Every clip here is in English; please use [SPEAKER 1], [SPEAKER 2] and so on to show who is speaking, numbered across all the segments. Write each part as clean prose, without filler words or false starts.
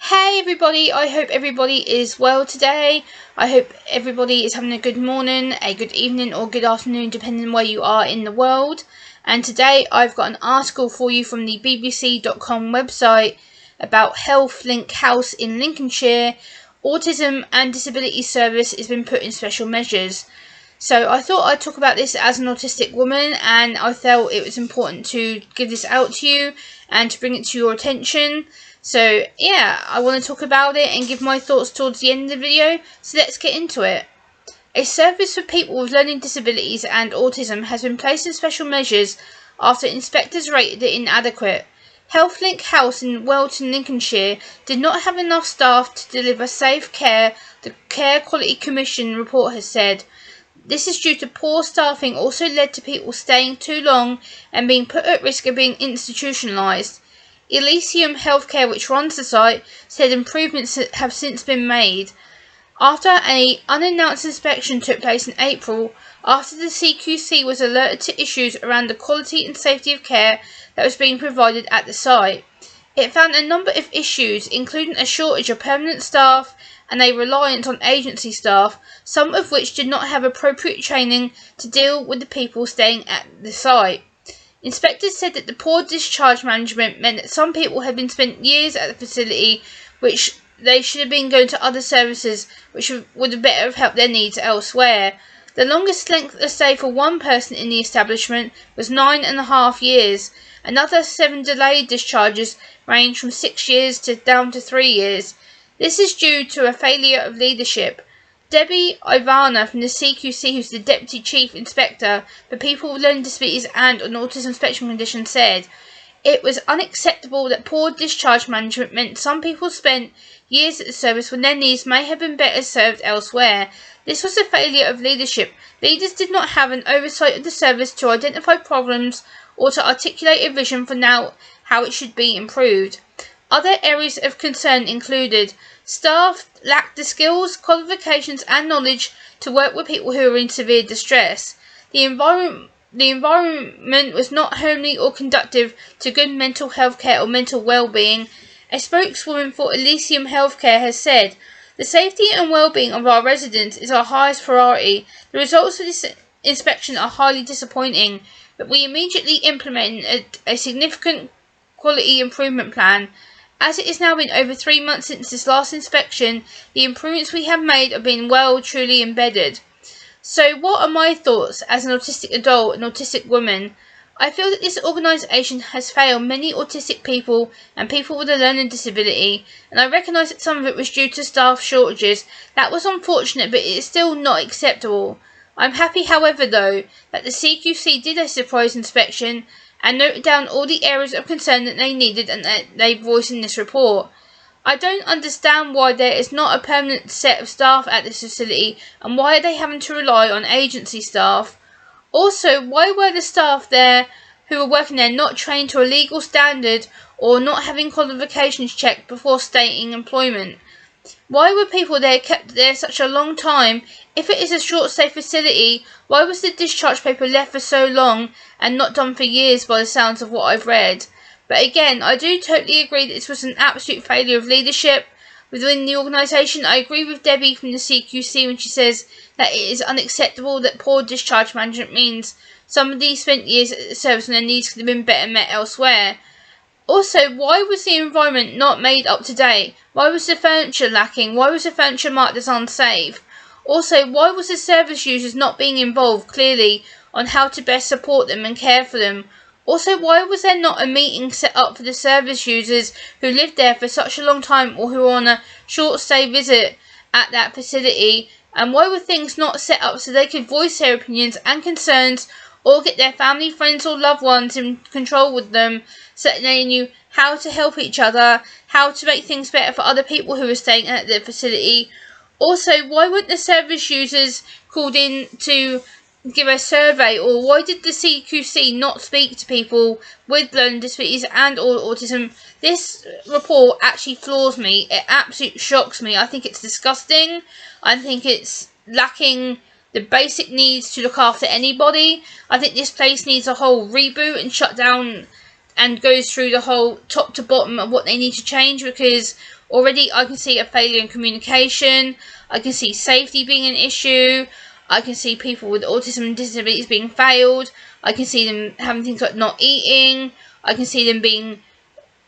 [SPEAKER 1] Hey everybody, I hope everybody is well today. I hope everybody is having a good morning, a good evening or good afternoon depending on where you are in the world. And today I've got an article for you from the bbc.com website about HealthLinc House in Lincolnshire. Autism and Disability Service has been put in special measures. So I thought I'd talk about this as an autistic woman, and I felt it was important to give this out to you and to bring it to your attention. So yeah, I want to talk about it and give my thoughts towards the end of the video, so let's get into it. A service for people with learning disabilities and autism has been placed in special measures after inspectors rated it inadequate. HealthLinc House in Welton, Lincolnshire did not have enough staff to deliver safe care, the Care Quality Commission report has said. This is due to poor staffing also led to people staying too long and being put at risk of being institutionalised. Elysium Healthcare, which runs the site, said improvements have since been made. After an unannounced inspection took place in April, after the CQC was alerted to issues around the quality and safety of care that was being provided at the site, it found a number of issues, including a shortage of permanent staff and a reliance on agency staff, some of which did not have appropriate training to deal with the people staying at the site. Inspectors said that the poor discharge management meant that some people had been spent years at the facility, which they should have been going to other services which would have better have helped their needs elsewhere. The longest length of stay for one person in the establishment was 9.5 years. Another 7 delayed discharges range from 6 years down to 3 years. This is due to a failure of leadership. Debbie Ivana from the CQC, who's the Deputy Chief Inspector for People with Learning Disabilities and an Autism Spectrum Condition, said, "It was unacceptable that poor discharge management meant some people spent years at the service when their needs may have been better served elsewhere. This was a failure of leadership. Leaders did not have an oversight of the service to identify problems or to articulate a vision for how it should be improved." Other areas of concern included staff lacked the skills, qualifications and knowledge to work with people who are in severe distress. The environment was not homely or conducive to good mental health care or mental well-being. A spokeswoman for Elysium Healthcare has said, "The safety and well-being of our residents is our highest priority. The results of this inspection are highly disappointing, but we immediately implemented a significant quality improvement plan. As it has now been over 3 months since this last inspection, the improvements we have made have been truly embedded." So what are my thoughts as an autistic adult and autistic woman? I feel that this organisation has failed many autistic people and people with a learning disability, and I recognise that some of it was due to staff shortages. That was unfortunate, but it is still not acceptable. I'm happy, however, though, that the CQC did a surprise inspection and noted down all the areas of concern that they needed and that they voiced in this report. I don't understand why there is not a permanent set of staff at this facility, and why are they having to rely on agency staff? Also, why were the staff there who were working there not trained to a legal standard or not having qualifications checked before starting employment? Why were people there kept there such a long time? If it is a short stay facility, why was the discharge paper left for so long and not done for years by the sounds of what I've read? But again, I do totally agree that this was an absolute failure of leadership within the organisation. I agree with Debbie from the CQC when she says that it is unacceptable that poor discharge management means somebody spent years at the service and their needs could have been better met elsewhere. Also, why was the environment not made up to date? Why was the furniture lacking? Why was the furniture marked as unsafe? Also, why was the service users not being involved clearly on how to best support them and care for them? Also, why was there not a meeting set up for the service users who lived there for such a long time or who were on a short stay visit at that facility? And why were things not set up so they could voice their opinions and concerns or get their family, friends or loved ones in control with them so that they knew how to help each other, how to make things better for other people who were staying at the facility? Also, why weren't the service users called in to give a survey, or why did the CQC not speak to people with learning disabilities and or autism? This report actually floors me. It absolutely shocks me. I think it's disgusting. I think it's lacking the basic needs to look after anybody. I think this place needs a whole reboot and shut down and goes through the whole top to bottom of what they need to change, because already I can see a failure in communication, I can see safety being an issue, I can see people with autism and disabilities being failed, I can see them having things like not eating, I can see them being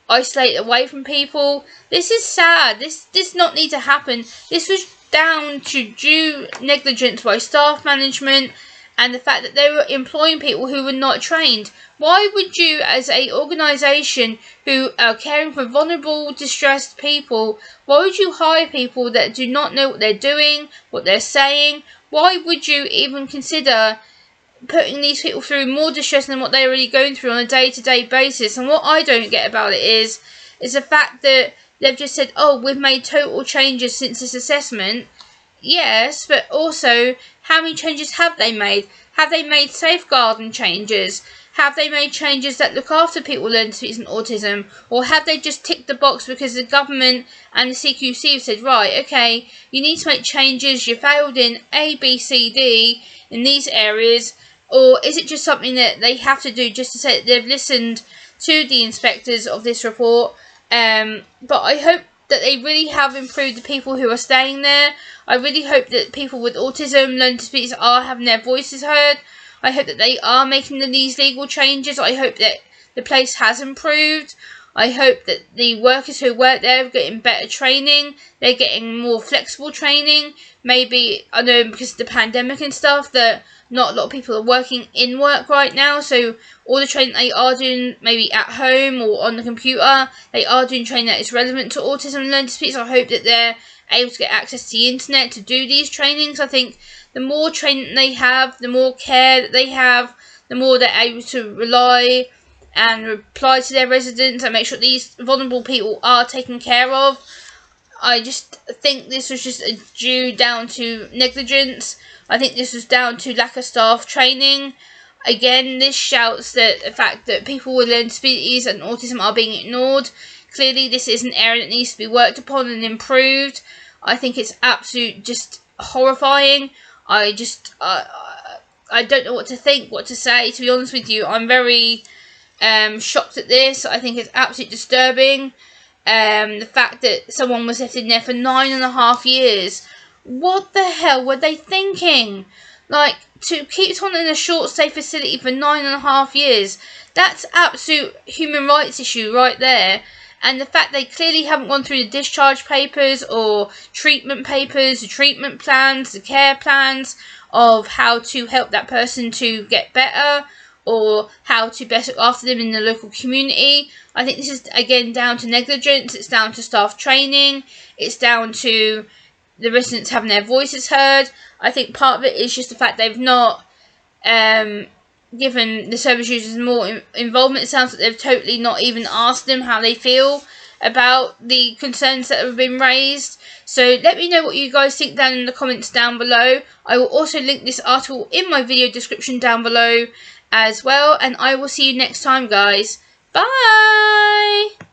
[SPEAKER 1] isolated away from people. This is sad. This does not need to happen. This was down to due negligence by staff management and the fact that they were employing people who were not trained. Why would you, as a organisation who are caring for vulnerable, distressed people, why would you hire people that do not know what they're doing, what they're saying? Why would you even consider putting these people through more distress than what they're already going through on a day-to-day basis? And what I don't get about it is the fact that they've just said, oh, we've made total changes since this assessment. Yes, but also, how many changes have they made? Have they made safeguarding changes? Have they made changes that look after people with learning disabilities and autism? Or have they just ticked the box because the government and the CQC have said, right, okay, you need to make changes, you failed in A, B, C, D in these areas? Or is it just something that they have to do just to say that they've listened to the inspectors of this report? But I hope that they really have improved the people who are staying there. I really hope that people with autism, learning disabilities are having their voices heard. I hope that they are making these legal changes. I hope that the place has improved. I hope that the workers who work there are getting better training. They're getting more flexible training. Maybe, I know because of the pandemic and stuff, that not a lot of people are working in work right now. So all the training they are doing, maybe at home or on the computer, they are doing training that is relevant to autism and learning disabilities. I hope that they're able to get access to the internet to do these trainings. I think the more training they have, the more care that they have, the more they're able to rely and reply to their residents and make sure these vulnerable people are taken care of. I just think this was just due down to negligence. I think this was down to lack of staff training. Again, this shouts that the fact that people with learning disabilities and autism are being ignored. Clearly, this is an area that needs to be worked upon and improved. I think it's absolute just horrifying. I don't know what to think, what to say, to be honest with you. I'm very shocked at this. I think it's absolutely disturbing. The fact that someone was left in there for 9.5 years. What the hell were they thinking? Like, to keep someone in a short stay facility for 9.5 years, that's absolute human rights issue right there. And the fact they clearly haven't gone through the discharge papers or treatment papers, the treatment plans, the care plans of how to help that person to get better or how to best look after them in the local community. I think this is, again, down to negligence. It's down to staff training. It's down to the residents having their voices heard. I think part of it is just the fact they've not given the service users more involvement. It sounds like they've totally not even asked them how they feel about the concerns that have been raised. So let me know what you guys think down in the comments down below. I will also link this article in my video description down below as well, and I will see you next time, guys. Bye!